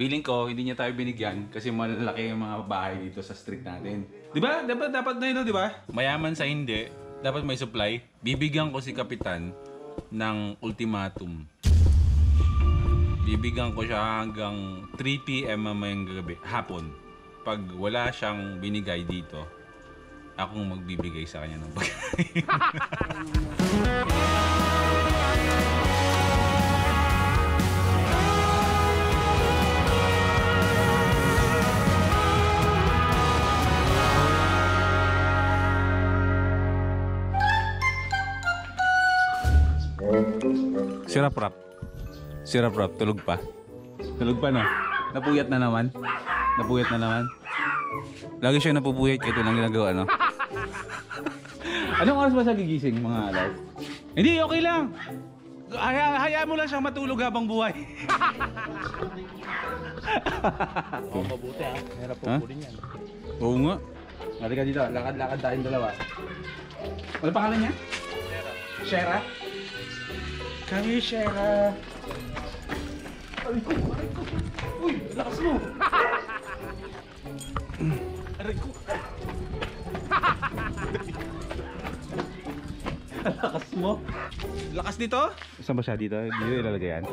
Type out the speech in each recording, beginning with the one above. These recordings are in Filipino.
Feeling ko, hindi niya tayo binigyan kasi malalaki yung mga bahay dito sa street natin. Di ba? Dapat na yun, di ba? Mayaman sa hindi, dapat may supply. Bibigyan ko si Kapitan ng ultimatum. Bibigyan ko siya hanggang 3 PM mamayang gabi, hapon. Pag wala siyang binigay dito, akong magbibigay sa kanya ng pagkain. Si Rap, tulog pa. Tulog pa, no? Napuyat na naman. Lagi siya napupuyat kahit walang ginagawa, no? Anong oras ba siya gigising, mga alas? Hindi, okay lang. Hayaan mo lang siyang matulog habang buhay. Oo, mabuti ha. Hirap po po rin yan. Oo nga. Halika dito, lakad-lakad tayong dalawa. Ano pangalan niya? Shera. Kami, Shera. Aray ko. Uy, lakas mo. Aray ko. Lakas mo. Lakas dito? Saan ba siya dito? Dito ilalagay yan.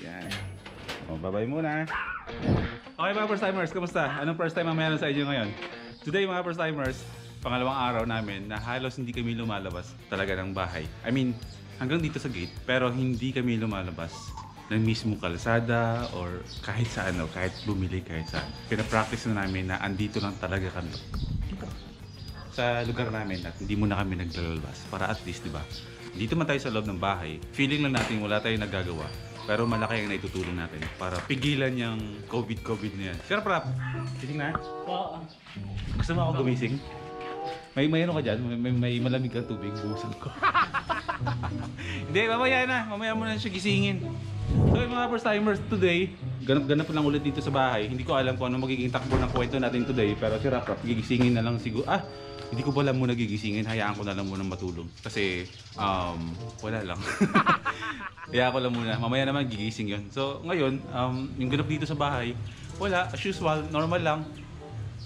Yan. O, babay muna. Okay mga first timers, kamusta? Anong first time ang meron sa inyo ngayon? Today mga first timers, pangalawang araw namin na halos hindi kami lumalabas talaga ng bahay. I mean, hanggang dito sa gate, pero hindi kami lumalabas ng mismo kalsada or kahit sa ano, kahit bumili, kahit saan. Pinapractice na namin na andito lang talaga kami sa lugar namin at hindi muna kami naglalabas para at least, di ba? Dito man tayo sa loob ng bahay, feeling lang natin wala tayong nagagawa. Pero malaki ang naitutulong natin para pigilan yung COVID na yan. Sir Prap, gising na? Oo. Gusto mo ako gumising? May ano ka dyan? May malamig kang tubig, busan ko. Hindi, mamaya mo na siya gisingin. So yung mga first timers today, ganap lang ulit dito sa bahay. Hindi ko alam kung ano magiging takbo ng kwento natin today. Pero si Rap, gigisingin na lang siguro. Hindi ko pala muna gigisingin, hayaan ko na lang muna matulog. Kasi, wala lang. Hayaan ko lang muna, mamaya naman gigising yun. So ngayon, yung ganap dito sa bahay, wala, as usual, normal lang.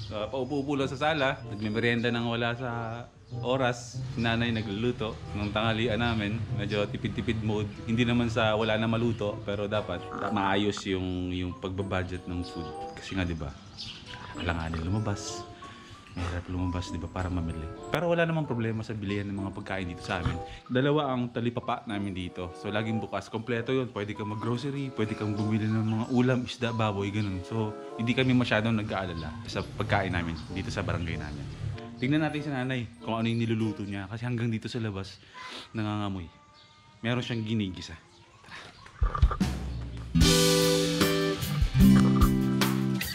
Paupo-upo lang sa sala, nagme-merienda nang wala sa oras. Si nanay nagluluto ng tanghalian namin, medyo tipid-tipid mode. Hindi naman sa wala na maluto, pero dapat maayos yung pagbabudget ng food. Kasi nga 'di ba? Kailangan lumabas. Mahirap lumabas, 'di ba, para mamili. Pero wala namang problema sa bilihan ng mga pagkain dito sa amin. Dalawa ang talipapa namin dito. So laging bukas, kompleto 'yun. Pwede kang mag-grocery, pwede kang bumili ng mga ulam, isda, baboy, ganun. So hindi kami masyadong nag-aalala sa pagkain namin dito sa barangay namin. Tingnan natin si nanay kung ano yung niluluto niya kasi hanggang dito sa labas nangangamoy. Meron siyang ginigisa.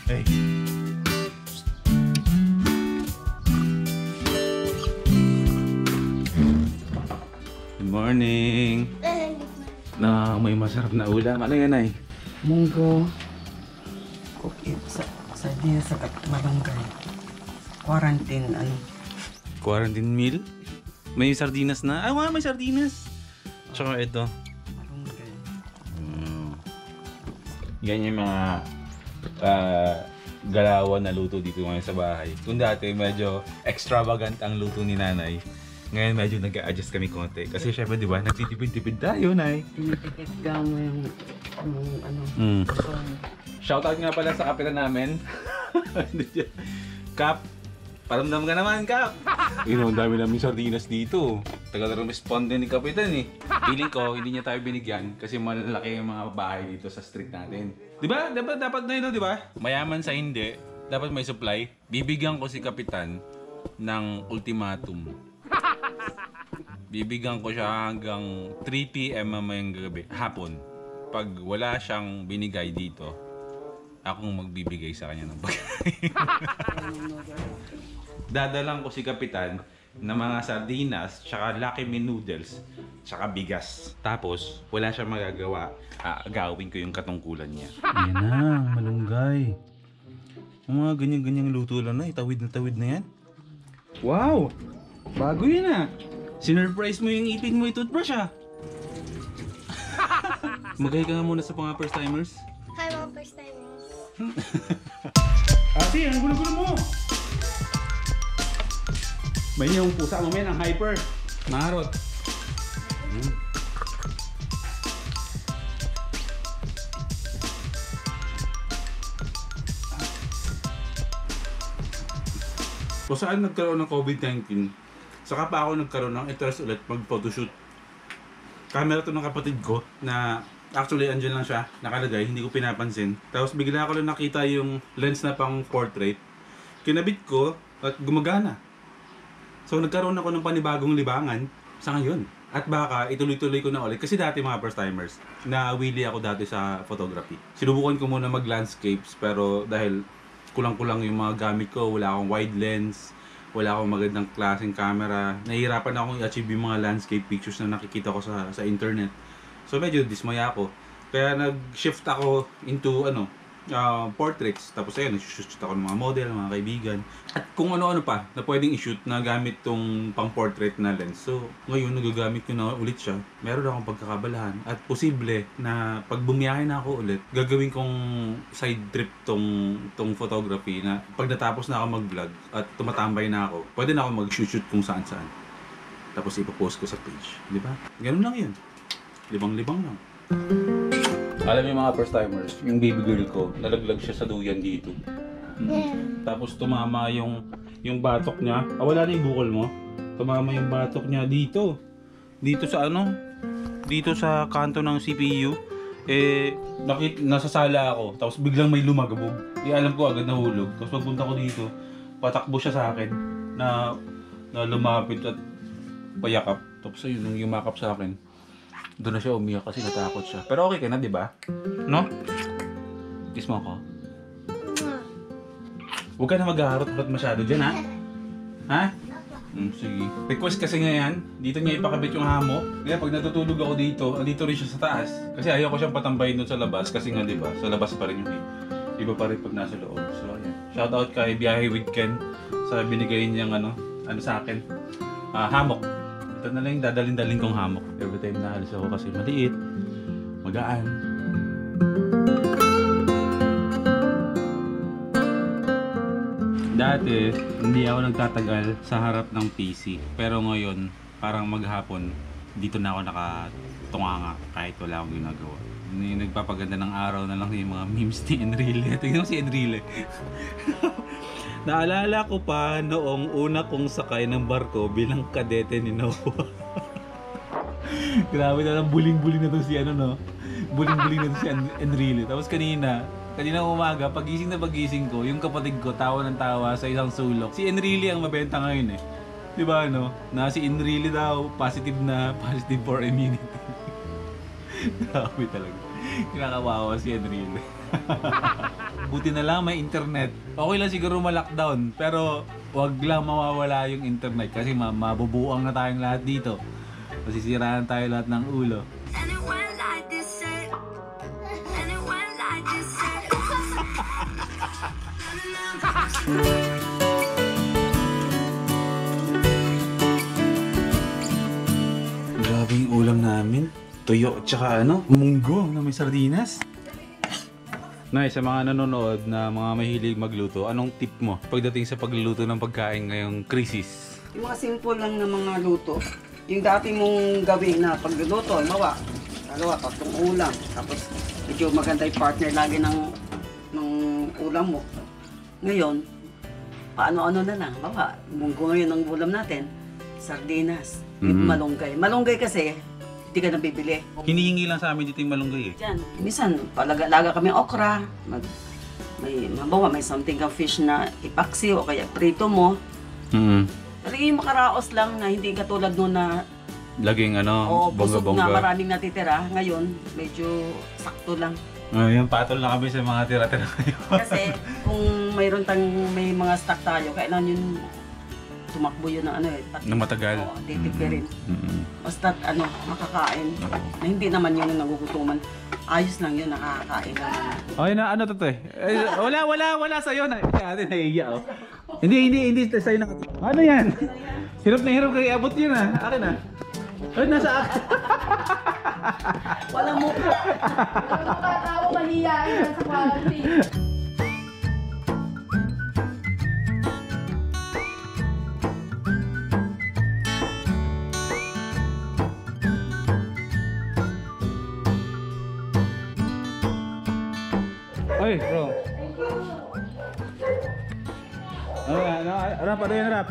Hey. Good morning. May masarap na ulam. Ano yan ay? Munggo. Cookie sa sardinas sa barangay. Quarantine Quarantine meal? May sardinas na? Ay, may sardinas. Tsaka ito. barangay. Yan yung mga galawan na luto dito ngayon sa bahay. Kung dati medyo extravagant ang luto ni nanay, ngayon medyo nag-a-adjust kami konti. Kasi syempre, di ba, nagtitipid-tipid tayo, nay. Tinitipid ka mo yung ano. So, Shoutout nga pala sa kapitan namin. Kap, paramdam ka naman, Kap. Ang dami namin sardinas dito. Tagal-responde ni kapitan eh. Feeling ko, hindi niya tayo binigyan kasi malalaki yung mga bahay dito sa street natin. Di ba? Dapat na yun, di ba? Mayaman sa hindi, dapat may supply. Bibigyan ko si kapitan ng ultimatum. Bibigyan ko siya hanggang 3 PM mamayang gabi, hapon. Pag wala siyang binigay dito, akong magbibigay sa kanya ng pagkain. Dadalang ko si kapitan ng mga sardinas, tsaka Lucky Me noodles, tsaka bigas. Tapos, wala siyang magagawa. Agawin ko yung katungkulan niya. Yan na, malunggay. Yung mga ganyan-ganyang luto lang na, tawid na yan. Wow! Bago yun ah! Sinurprise mo yung ipin mo, toothbrush ah! Magay ka nga muna sa mga first timers. Hi mga first time. Ate, ang gulo-gulo mo! May yung pusa mo men, ang hyper. Maharot. Kung saan nagkaroon ng COVID-19, saka pa ako nagkaroon ng interest ulit mag-photoshoot. Camera to ng kapatid ko na actually andyan lang siya, nakalagay, hindi ko pinapansin. Tapos bigla ko lang nakita yung lens na pang portrait. Kinabit ko at gumagana. So nagkaroon ako ng panibagong libangan sa ngayon. At baka ituloy-tuloy ko na ulit. Kasi dati mga first timers, nawili ako dati sa photography. Sinubukan ko muna mag-landscapes pero dahil kulang-kulang yung mga gamit ko, wala akong wide lens, wala akong magandang klaseng camera. Nahihirapan akong i-achieve yung mga landscape pictures na nakikita ko sa internet. So medyo dismaya ako. Kaya nag-shift ako into portraits. Tapos ayun, nag-shoot ako ng mga model, mga kaibigan. At kung ano-ano pa na pwedeng i-shoot na gamit tong pang-portrait na lens. So ngayon, nagagamit ko na ulit siya. Meron akong pagkakabalahan. At posible na pag bumiyahe na ako ulit, gagawin kong side trip tong photography na pag natapos na ako mag-vlog at tumatambay na ako, pwede na ako mag-shoot kung saan-saan. Tapos ipopost ko sa page. Di ba? Ganun lang yun. Libang-libang lang. Alam niyo mga first timers, yung baby girl ko, nalaglag siya sa duyan dito. Tapos tumama yung batok niya. Wala na yung bukol mo. Tumama yung batok niya dito. Dito sa dito sa kanto ng CPU. Nasasala ako. Tapos biglang may lumagabog. Alam ko agad nahulog. Tapos pagpunta ko dito, patakbo siya sa akin na lumapit at payakap. Tapos ayun, nung yumakap sa akin, doon na siya umiyak kasi natakot siya. Pero okay ka na, di ba? No? Kiss mo ako. Huwag ka na mag-aharot-harot masyado dyan, ha? Ha? Sige. Request kasi ngayon, dito niya ipakabit yung hammock. Kaya pag natutulog ako dito, andito rin siya sa taas. Kasi ayaw ko siyang patambayin doon sa labas. Kasi nga, di ba? Sa labas pa rin yung iba pa rin pag nasa loob. So, ayan. Shoutout kay Biyahe with Ken sa binigay niyang sa akin. Hammock. Ito na lang yung dadalhin-dalhin kong hammock. Every time na alis ako kasi maliit, magaan. Dati, hindi ako nagtatagal sa harap ng PC. Pero ngayon, parang maghapon, dito na ako nakatunganga kahit wala akong ginagawa. Nagpapaganda ng araw na lang yung mga memes ni Enrile. Tingnan mo si Enrile. Naalala ko pa noong una kong sakay ng barko bilang kadete ni Noah. Grabe na lang, buling-buling na to si buling-buling na to si Enrile. Tapos kanina umaga, pagising ko, yung kapatid ko tawa ng tawa sa isang sulok. Si Enrile ang mabenta ngayon eh. Di ba na si Enrile daw, positive for immunity. Grabe talaga. Kinakawawa si Enrile. Buti na lang may internet. Okay lang siguro ma-lockdown, pero wag lang mawawala yung internet kasi mabubuang na tayong lahat dito. Masisiraan tayo lahat ng ulo. Grabe yung ulam namin. Tuyo at saka munggo na may sardinas. Nay, sa mga nanonood na mga mahilig magluto, anong tip mo pagdating sa pagluluto ng pagkain ngayong krisis? Yung mga simple lang na mga luto. Yung dati mong gawin na pagluluto, tatlong ulam. Tapos medyo maganda yung partner lagi ng ulam mo. Ngayon, paano-ano na lang. Munggo ngayon ang ulam natin. Sardinas, with malunggay. Malunggay kasi, hindi ka nabibili. Hinihingi lang sa amin dito yung malunggay eh. Diyan, minsan, laga kami okra. May something kang fish na ipaksi o kaya prito mo. Pero yung makaraos lang na hindi katulad noon na laging busog bongga-bongga. na maraming natitira. Ngayon, medyo sakto lang. Yung patol na kami sa mga tira-tira ngayon. Kasi kung may mga stock tayo, kailan yun tumakbo yun ng ng matagal. Oo, titipirin. Basta makakain. Na hindi naman yun ang nagugutuman. Ayos lang yun, nakakain lang. Okay na, to eh? Wala sa'yo na. Ate, naiiya oh. Hindi sa'yo na. Ano yan? Hirap na hirap kaya abot yun ah. Akin ah. Ay, nasa akin. Walang mukha. Walang makakao, maliyain lang sa quality. Oy, bro. Rap, ano yan, Rap?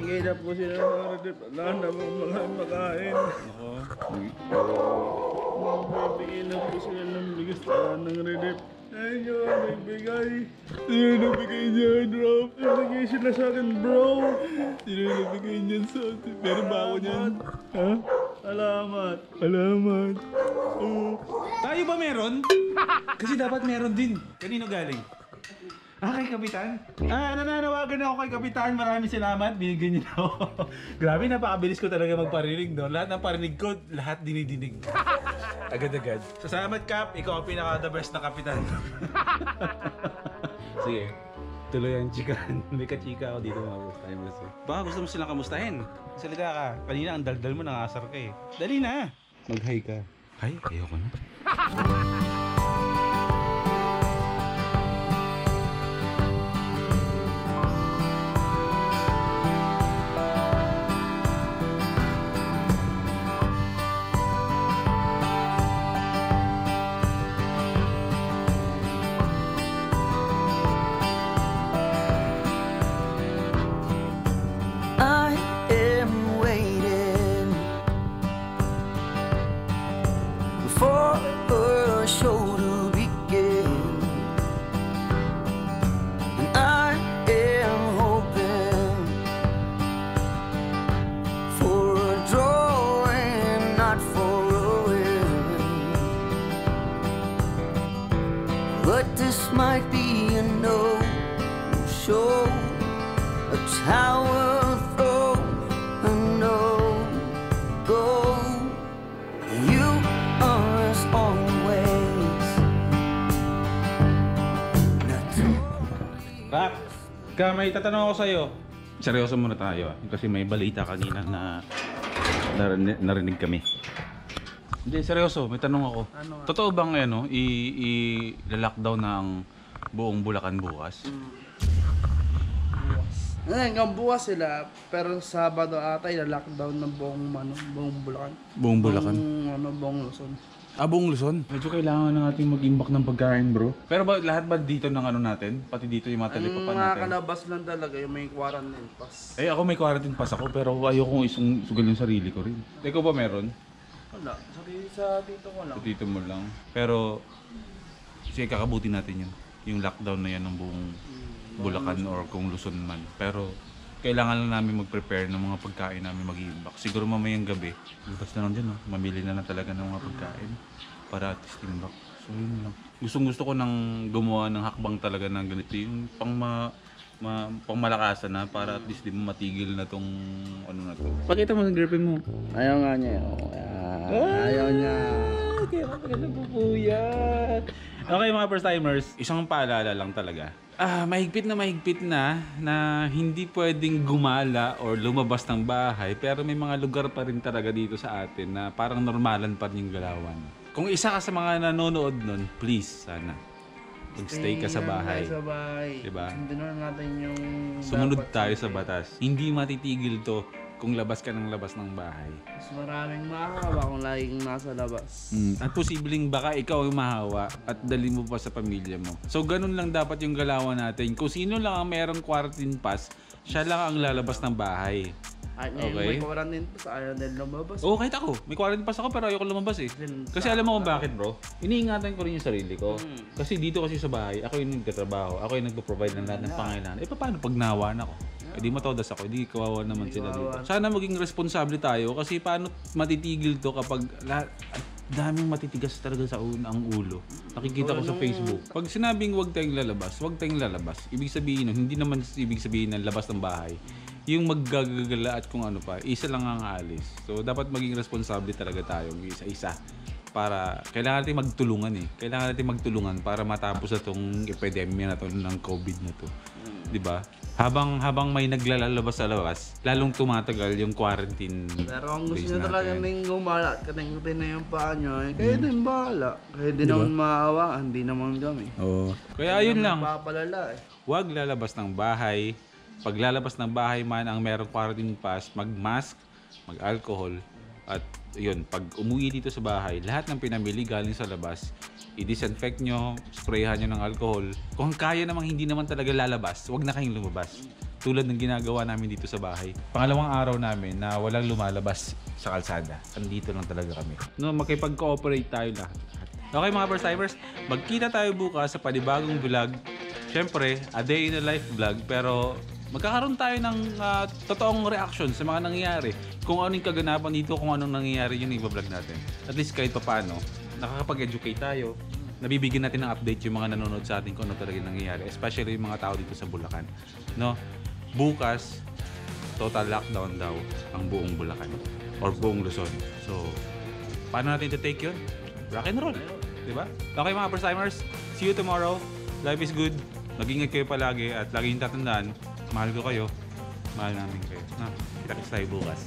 Bigay na po sila ng redip. Wala na pong mga makain. Bigay na po sila ng bigas ng redip. Ayun nyo, may bigay. Sino nagbigay niyan, Rob? Nagbigay sila sa akin, bro. Sino nagbigay niyan sa akin? Pero ba ako niyan? Ha? Salamat. Salamat. Tayo ba meron? Kasi dapat meron din. Kanino galing? Kay Kapitan? Nananawagan ako kay Kapitan. Maraming salamat. Binigyan niyo na ako. Grabe, napakabilis ko talaga magparinig, no? Lahat ng parinig ko, lahat dinidinig. Agad-agad. So, salamat, Kap. Ikaw ang pinaka-the best na Kapitan. Sige. Tuloy ang chikahan. May ka-chika ako dito, mga first timers. Baka gusto mo silang kamustahin. Salita ka. Kanina ang daldal mo, nangasar ka eh. Dali na. Mag-hi ka. Hi? Ayoko na. I am waiting for a show to begin, and I am hoping for a draw and not for a win. But this might be a no-show, a tower throw, a no-go. You are as always. Rap, may tatanong ako sa'yo. Seryoso muna tayo kasi may balita kanina na narinig kami. Hindi, seryoso, may tanong ako. Totoo bang i-lockdown ng buong Bulacan bukas? Hanggang bukas sila, pero Sabado ata ila-lockdown ng buong Bulacan. Buong Bulacan? Buong Luzon. Buong Luzon? Medyo kailangan na natin mag-imbak ng pagkain, bro. Pero lahat ba dito ng natin? Pati dito yung mga talipapan natin? Makakalabas lang talaga yung may quarantine pass. Ako may quarantine pass ako pero ayokong isugal yung sarili ko rin. Ikaw ba meron? Wala. Sa dito ko lang. Sa dito mo lang. Pero sige, kakabuti natin yun. Yung lockdown na yan ng buong Bulacan or kung Luzon man. Pero kailangan lang namin mag-prepare ng mga pagkain namin mag-iimbak. Siguro mamayang gabi, bukas na lang dyan, mamili na lang talaga ng mga pagkain para at least imbak. So yun lang. Gusto ko nang gumawa ng hakbang talaga ng ganito. Yung pangmalakasan na para at least di mo matigil na tong na to. Pakita mo sa girlfriend mo. Ayaw nga niya. Ayaw niya. Kaya maganda po po yan. Okay mga first timers, isang paalala lang talaga. Mahigpit na hindi pwedeng gumala or lumabas ng bahay pero may mga lugar pa rin talaga dito sa atin na parang normalan pa rin yung galawan. Kung isa ka sa mga nanonood nun, please, sana mag-stay ka sa bahay. Sa bahay. Diba? Sundin natin yung Sumunod tayo sa batas. Hindi matitigil to kung labas ka ng labas ng bahay. mas maraming mahawa kung laging nasa labas. At posibleng baka ikaw yung mahawa at dali mo pa sa pamilya mo. So ganun lang dapat yung galawan natin. Kung sino lang ang merong quarantine pass, siya lang ang lalabas ng bahay. At ngayon may quarantine pass, ayaw din lumabas. Oo, kahit ako. May quarantine pass ako pero ayoko lumabas eh. Kasi alam mo kung bakit, bro? Iniingatan ko rin yung sarili ko. Kasi dito kasi sa bahay, ako yung nagtatrabaho. Ako yung nagpo-provide ng lahat ng pangailangan. Paano pag nawan ako? Di matodas ako, di kawawa naman sila dito. Sana maging responsable tayo kasi paano matitigil to kapag daming matitigas talaga sa ang ulo. Nakikita ko sa Facebook. Pag sinabing huwag tayong lalabas, huwag tayong lalabas. Ibig sabihin, hindi naman ibig sabihin ng labas ng bahay. Yung maggagagala at kung ano pa, isa lang ang aalis. So dapat maging responsable talaga tayo isa-isa. Para kailangan natin magtulungan Kailangan natin magtulungan para matapos na tong epidemya na to ng COVID na to. 'di ba? Habang may naglalabas sa labas, lalong tumatagal yung quarantine. Pero kung gusto days nyo talaga natin. may gumala at katingin na yung paa nyo, eh, kayo din bahala. Kayo din naman maawaan, hindi naman kami. Oo. Kaya ayun lang. Papalala eh. Huwag lalabas ng bahay. Pag lalabas ng bahay man ang merong quarantine pass, mag-mask, mag-alcohol, at yun, pag umuwi dito sa bahay, lahat ng pinamili galing sa labas, i-disinfect nyo, sprayhan nyo ng alcohol. Kung kaya namang hindi naman talaga lalabas, huwag na kayong lumabas. Tulad ng ginagawa namin dito sa bahay. Pangalawang araw namin na walang lumalabas sa kalsada. Andito lang talaga kami. No, makipag-cooperate tayo lahat. Okay mga first timers, magkita tayo bukas sa panibagong vlog. Siyempre, a day in a life vlog, pero magkakaroon tayo ng totoong reaction sa mga nangyayari. Kung anong kaganapan dito, kung anong nangyayari yun i-vlog natin. At least kahit paano, nakakapag-educate tayo. Nabibigyan natin ng update yung mga nanonood sa atin kung ano talaga nangyayari. Especially yung mga tao dito sa Bulacan. No? Bukas, total lockdown daw ang buong Bulacan. Or buong Luzon. So, paano natin i-take yun? Rock and roll. Diba? Okay mga first timers, see you tomorrow. Life is good. Mag-ingat kayo palagi at laging tatandaan, mahal ko kayo. Mahal namin kayo. Na, kita-kits tayo bukas.